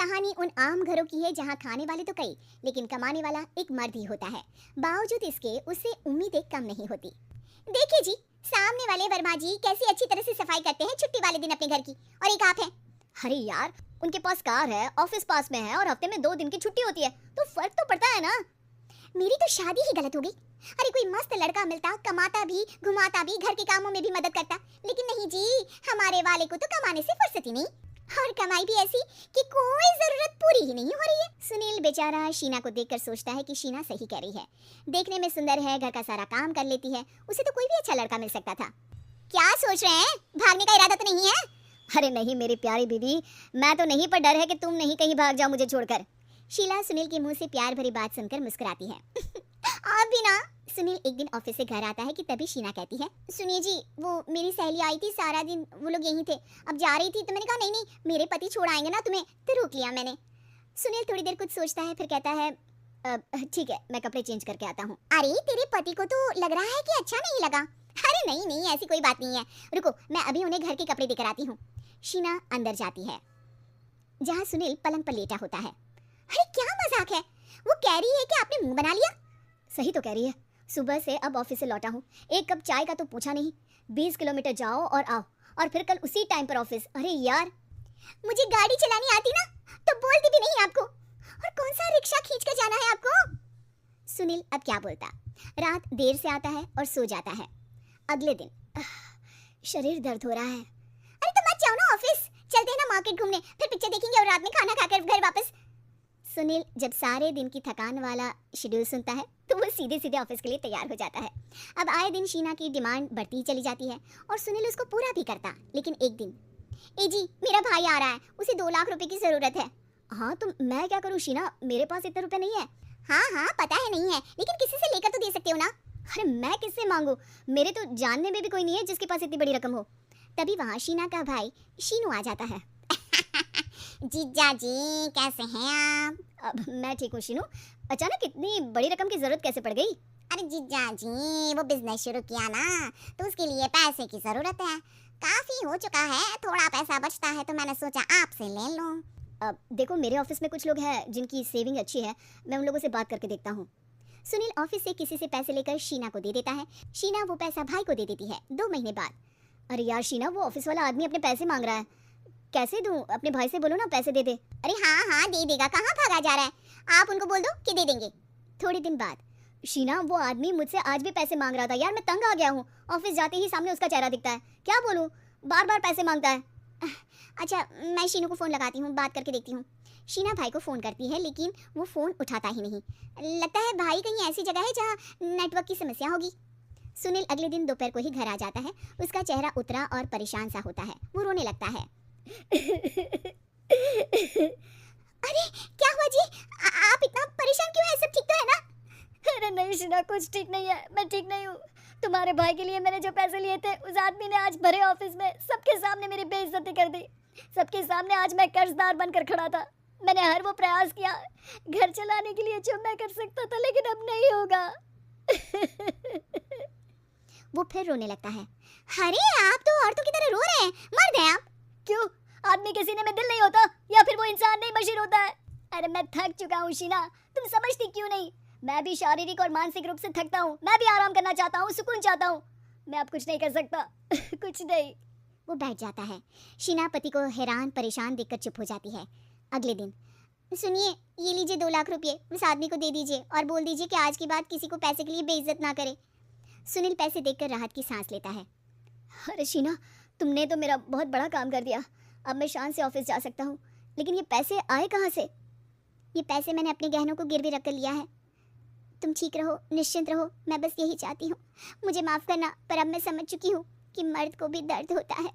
कहानी उन आम घरों की है जहाँ खाने वाले तो कई, लेकिन कमाने वाला एक मर्द ही होता है। बावजूद इसके उससे उम्मीदें कम नहीं होती। देखिए जी, सामने वाले वर्मा जी कैसी अच्छी तरह से सफाई करते हैं छुट्टी वाले दिन अपने घर की, और एक आप हैं। अरे यार, उनके पास कार है, ऑफिस पास में है और हफ्ते में 2 दिन की छुट्टी होती है, तो फर्क तो पड़ता है ना। मेरी तो शादी ही गलत हो गई। अरे कोई मस्त लड़का मिलता, कमाता भी, घुमाता भी, घर के कामों में भी मदद करता, लेकिन नहीं जी, हमारे वाले को तो कमाने से फुर्सत ही नहीं, और कमाई भी ऐसी कि कोई जरूरत पूरी ही नहीं हो रही है। सुनील बेचारा शीना को देखकर सोचता है कि शीना सही कह रही है। देखने में सुंदर है, घर का सारा काम कर लेती है, उसे तो कोई भी अच्छा लड़का मिल सकता था। क्या सोच रहे हैं? भागने का इरादा तो नहीं है? अरे नहीं मेरी प्यारी बीबी, मैं तो नहीं, पर डर है कि तुम नहीं कहीं भाग जाओ मुझे छोड़कर। शीला सुनील के मुंह से प्यार भरी बात सुनकर मुस्कुराती है। आप भी ना। सुनील एक दिन ऑफिस से घर आता है कि तभी शीना कहती है, सुनिए जी, वो मेरी सहेली आई थी, सारा दिन वो लोग यहीं थे, अब जा रही थी तो मैंने कहा नहीं नहीं, मेरे पति छोड़ आएंगे ना तुम्हें, तो रोक लिया मैंने। सुनील थोड़ी देर कुछ सोचता है, फिर कहता है, ठीक है, मैं कपड़े चेंज करके आता हूँ। अरे तेरे पति को तो लग रहा है कि अच्छा नहीं लगा। अरे नहीं नहीं, ऐसी कोई बात नहीं है, रुको मैं अभी उन्हें घर के कपड़े देकर आती हूँ। शीना अंदर जाती है जहाँ सुनील पलंग पर लेटा होता है। अरे क्या मजाक है, वो कह रही है कि आपने मुंह बना लिया। सही तो कह रही है, सुबह से अब ऑफिस से लौटा हूँ, एक कप चाय का तो पूछा नहीं। 20 किलोमीटर जाओ और आओ, और फिर कल उसी टाइम पर ऑफिस। अरे यार, मुझे गाड़ी चलानी आती ना तो बोलती भी नहीं आपको, और कौन सा रिक्शा खींच कर जाना है आपको। सुनील अब क्या बोलता। रात देर से आता है और सो जाता है। अगले दिन शरीर दर्द हो रहा है। अरे तो मत जाओ ना ऑफिस, चलते हैं ना मार्केट घूमने, फिर पिक्चर देखेंगे और रात में खाना खाकर घर वापस। सुनील जब सारे दिन की थकान वाला शेड्यूल सुनता है तो वो सीधे सीधे ऑफिस के लिए तैयार हो जाता है। अब आए दिन शीना की डिमांड बढ़ती ही चली जाती है और सुनील उसको पूरा भी करता। लेकिन एक दिन, ए जी मेरा भाई आ रहा है, उसे 2 लाख रुपए की जरूरत है। हाँ तो मैं क्या करूँ शीना, मेरे पास इतने रुपए नहीं है। हाँ हाँ पता है नहीं है, लेकिन किसी से लेकर तो दे सकते हो ना। अरे मैं किससे मांगू, मेरे तो जानने में भी कोई नहीं है जिसके पास इतनी बड़ी रकम हो। तभी वहाँ शीना का भाई शीनू आ जाता है। जीजा जी कैसे हैं आप? अब मैं ठीक हूँ शीनू, अचानक इतनी बड़ी रकम की जरूरत कैसे पड़ गई? अरे जीजा जी, वो बिजनेस शुरू किया ना, तो उसके लिए पैसे की जरूरत है, काफी हो चुका है, थोड़ा पैसा बचता है तो मैंने सोचा आपसे ले लूं। अब देखो मेरे ऑफिस में कुछ लोग हैं जिनकी सेविंग अच्छी है, मैं उन लोगों से बात करके देखता हूँ। सुनील ऑफिस से किसी से पैसे लेकर शीना को दे देता है। शीना वो पैसा भाई को दे देती है 2 महीने बाद। अरे यार शीना, वो ऑफिस वाला आदमी अपने पैसे मांग रहा है, कैसे दूं? अपने भाई से बोलो ना पैसे दे दे। अरे हाँ हाँ दे देगा, कहाँ भागा जा रहा है, आप उनको बोल दो कि दे देंगे। थोड़े दिन बाद, शीना वो आदमी मुझसे आज भी पैसे मांग रहा था यार, मैं तंग आ गया हूँ, ऑफिस जाते ही सामने उसका चेहरा दिखता है, क्या बोलूँ, बार बार पैसे मांगता है। अच्छा मैं शीनू को फ़ोन लगाती हूँ, बात करके देखती हूँ। शीना भाई को फ़ोन करती है लेकिन वो फ़ोन उठाता ही नहीं, लगता है भाई कहीं ऐसी जगह है जहाँ नेटवर्क की समस्या होगी। सुनील अगले दिन दोपहर को ही घर आ जाता है, उसका चेहरा उतरा और परेशान सा होता है, वो रोने लगता है। अरे क्या हुआ जी, आप इतना परेशान क्यों हैं, सब ठीक तो है ना? अरे नहीं शीना, कुछ ठीक नहीं है, मैं ठीक नहीं हूँ। तुम्हारे भाई के लिए मैंने जो पैसे लिए थे, उस आदमी ने आज भरे ऑफिस में सबके सामने मेरी बेइज्जती कर दी। सबके सामने आज मैं कर्जदार बनकर खड़ा था। मैंने हर वो प्रयास किया घर चलाने के लिए जो मैं कर सकता था, लेकिन अब नहीं होगा। वो फिर रोने लगता है। अरे आप तो औरतों की तरह रो रहे हैं, मर्द हैं आप। क्यों, आदमी के सीने में दिल नहीं होता, या फिर वो इंसान नहीं मशीन होता है? अरे मैं थक चुका हूँ शीना, तुम समझती क्यों नहीं? मैं भी शारीरिक और मानसिक रूप से थकता हूँ, मैं भी आराम करना चाहता हूँ, सुकून चाहता हूँ, मैं अब कुछ नहीं कर सकता। कुछ नहीं। वो बैठ जाता है। शीना पति को हैरान परेशान देखकर चुप हो जाती है। अगले दिन, सुनिए ये लीजिए 2 लाख रुपये, उस आदमी को दे दीजिए और बोल दीजिए कि आज के बाद किसी को पैसे के लिए बेइज्जत ना करे। सुनील पैसे देखकर राहत की सांस लेता है। अरे शीना, तुमने तो मेरा बहुत बड़ा काम कर दिया, अब मैं शान से ऑफिस जा सकता हूँ, लेकिन ये पैसे आए कहाँ से? ये पैसे मैंने अपने गहनों को गिरवी रख कर लिया है। तुम ठीक रहो, निश्चिंत रहो, मैं बस यही चाहती हूँ। मुझे माफ़ करना, पर अब मैं समझ चुकी हूँ कि मर्द को भी दर्द होता है।